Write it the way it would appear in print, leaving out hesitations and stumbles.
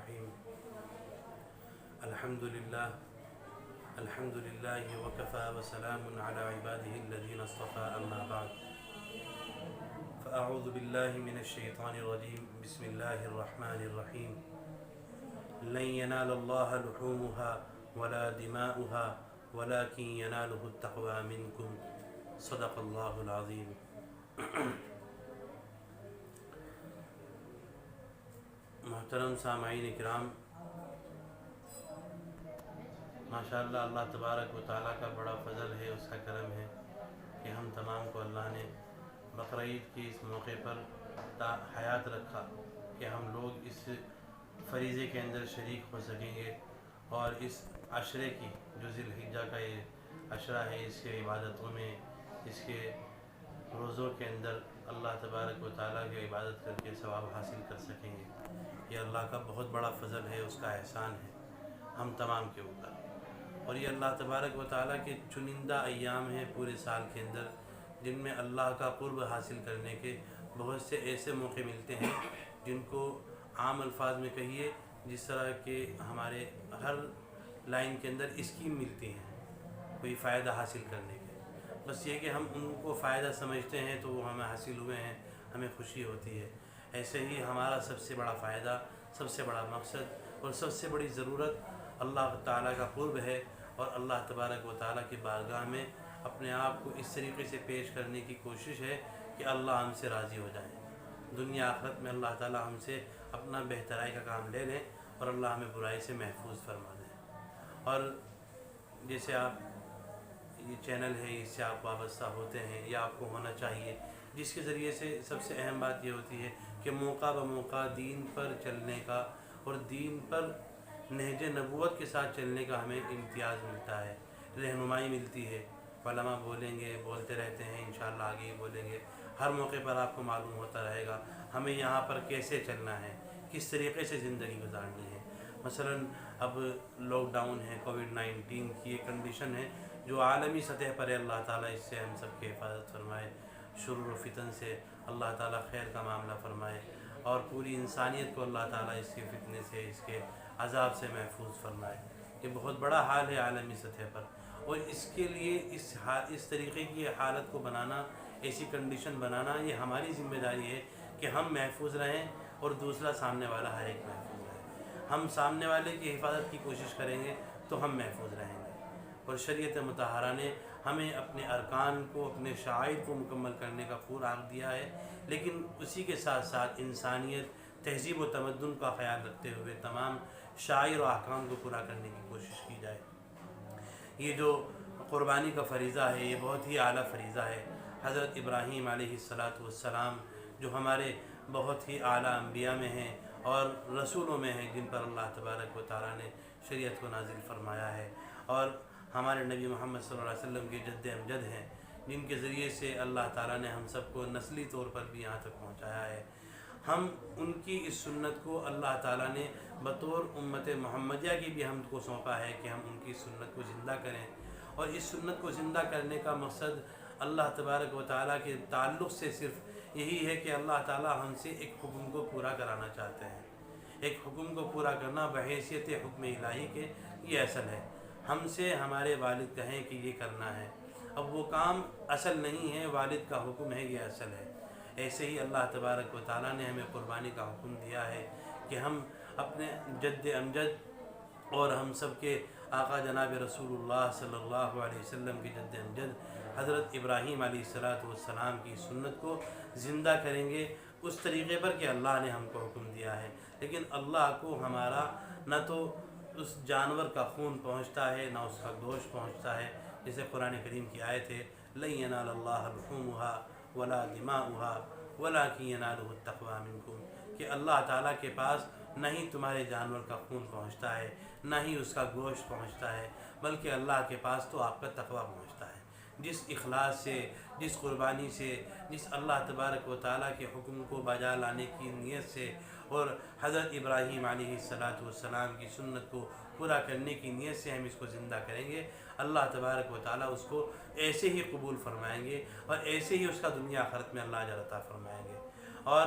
الرحيم. الحمد لله وكفى وسلام على عباده الذين اصطفى أما بعد. فأعوذ بالله من الشيطان الرجيم. بسم الله الرحمن الرحيم. لن ينال الله لحومها ولا دماؤها ولكن يناله التقوى منكم. صدق الله العظيم. محترم سامعین کرام، ماشاءاللہ اللہ تبارک و تعالیٰ کا بڑا فضل ہے، اس کا کرم ہے کہ ہم تمام کو اللہ نے بقرعید کی اس موقع پر حیات رکھا کہ ہم لوگ اس فریضے کے اندر شریک ہو سکیں گے اور اس عشرے کی جو ذی الحجہ کا یہ عشرہ ہے اس کے عبادتوں میں، اس کے روزوں کے اندر اللہ تبارک و تعالیٰ کی عبادت کر کے ثواب حاصل کر سکیں گے۔ یہ اللہ کا بہت بڑا فضل ہے، اس کا احسان ہے ہم تمام کے اوپر۔ اور یہ اللہ تبارک و تعالیٰ کے چنندہ ایام ہیں پورے سال کے اندر جن میں اللہ کا قرب حاصل کرنے کے بہت سے ایسے موقع ملتے ہیں جن کو عام الفاظ میں کہیے جس طرح کہ ہمارے ہر لائن کے اندر اسکیم ملتی ہیں کوئی فائدہ حاصل کرنے کے، بس یہ کہ ہم ان کو فائدہ سمجھتے ہیں تو وہ ہمیں حاصل ہوئے ہیں، ہمیں خوشی ہوتی ہے۔ ایسے ہی ہمارا سب سے بڑا فائدہ، سب سے بڑا مقصد اور سب سے بڑی ضرورت اللہ تعالیٰ کا قرب ہے اور اللہ تبارک و تعالیٰ کی بارگاہ میں اپنے آپ کو اس طریقے سے پیش کرنے کی کوشش ہے کہ اللہ ہم سے راضی ہو جائے۔ دنیا آخرت میں اللہ تعالیٰ ہم سے اپنا بہترائی کا کام لے لیں اور اللہ ہمیں برائی سے محفوظ فرما دیں۔ اور جیسے آپ یہ چینل ہے، اس سے آپ وابستہ ہوتے ہیں یا آپ کو ہونا چاہیے، جس کے ذریعے سے سب سے اہم بات یہ ہوتی ہے کہ موقع بموقع دین پر چلنے کا اور دین پر نہج نبوت کے ساتھ چلنے کا ہمیں امتیاز ملتا ہے، رہنمائی ملتی ہے۔ علماء بولیں گے، بولتے رہتے ہیں، انشاءاللہ آگے ہی بولیں گے، ہر موقع پر آپ کو معلوم ہوتا رہے گا ہمیں یہاں پر کیسے چلنا ہے، کس طریقے سے زندگی گزارنی ہے۔ مثلا اب لاک ڈاؤن ہے، کووڈ-19 کی ایک کنڈیشن ہے جو عالمی سطح پر ہے، اللہ تعالیٰ اس سے ہم سب کی حفاظت فرمائے، شرور و فتن سے اللہ تعالیٰ خیر کا معاملہ فرمائے اور پوری انسانیت کو اللہ تعالیٰ اس کے فتنے سے، اس کے عذاب سے محفوظ فرمائے۔ یہ بہت بڑا حال ہے عالمی سطح پر، اور اس کے لیے اس طریقے کی حالت کو بنانا، ایسی کنڈیشن بنانا، یہ ہماری ذمہ داری ہے کہ ہم محفوظ رہیں اور دوسرا سامنے والا ہر ایک محفوظ رہے۔ ہم سامنے والے کی حفاظت کی کوشش کریں گے تو ہم محفوظ رہیں گے۔ اور شریعت مطہرہ نے ہمیں اپنے ارکان کو، اپنے شعائر کو مکمل کرنے کا پورا حق دیا ہے، لیکن اسی کے ساتھ ساتھ انسانیت، تہذیب و تمدن کا خیال رکھتے ہوئے تمام شعائر و احکام کو پورا کرنے کی کوشش کی جائے۔ یہ جو قربانی کا فریضہ ہے یہ بہت ہی اعلیٰ فریضہ ہے۔ حضرت ابراہیم علیہ السلام جو ہمارے بہت ہی اعلیٰ انبیاء میں ہیں اور رسولوں میں ہیں جن پر اللہ تبارک و تعالیٰ نے شریعت کو نازل فرمایا ہے، اور ہمارے نبی محمد صلی اللہ علیہ وسلم کے جد امجد ہیں جن کے ذریعے سے اللہ تعالیٰ نے ہم سب کو نسلی طور پر بھی یہاں تک پہنچایا ہے۔ ہم ان کی اس سنت کو اللہ تعالیٰ نے بطور امت محمدیہ کی بھی ہم کو سونپا ہے کہ ہم ان کی سنت کو زندہ کریں، اور اس سنت کو زندہ کرنے کا مقصد اللہ تبارک و تعالیٰ کے تعلق سے صرف یہی ہے کہ اللہ تعالیٰ ہم سے ایک حکم کو پورا کرانا چاہتے ہیں۔ ایک حکم کو پورا کرنا بحیثیت حکم الہی کے یہ اصل ہے۔ ہم سے ہمارے والد کہیں کہ یہ کرنا ہے، اب وہ کام اصل نہیں ہے، والد کا حکم ہے، یہ اصل ہے۔ ایسے ہی اللہ تبارک و تعالیٰ نے ہمیں قربانی کا حکم دیا ہے کہ ہم اپنے جد امجد اور ہم سب کے آقا جناب رسول اللہ صلی اللہ علیہ وسلم کی جد امجد حضرت ابراہیم علیہ السلام کی سنت کو زندہ کریں گے اس طریقے پر کہ اللہ نے ہم کو حکم دیا ہے۔ لیکن اللہ کو ہمارا نہ تو اس جانور کا خون پہنچتا ہے نہ اس کا گوشت پہنچتا ہے، جیسے قرآن کریم کی آیت ہے لن ینال اللہ لحومها ولا دماؤها ولکن ینالہ التقوی منکم، کہ اللہ تعالیٰ کے پاس نہ ہی تمہارے جانور کا خون پہنچتا ہے نہ ہی اس کا گوشت پہنچتا ہے، بلکہ اللہ کے پاس تو آپ کا تقوی پہنچتا ہے۔ جس اخلاص سے، جس قربانی سے، جس اللہ تبارک و تعالیٰ کے حکم کو بجا لانے کی نیت سے اور حضرت ابراہیم علیہ السلام کی سنت کو پورا کرنے کی نیت سے ہم اس کو زندہ کریں گے، اللہ تبارک و تعالیٰ اس کو ایسے ہی قبول فرمائیں گے اور ایسے ہی اس کا دنیا آخرت میں اللہ اجر عطا فرمائیں گے۔ اور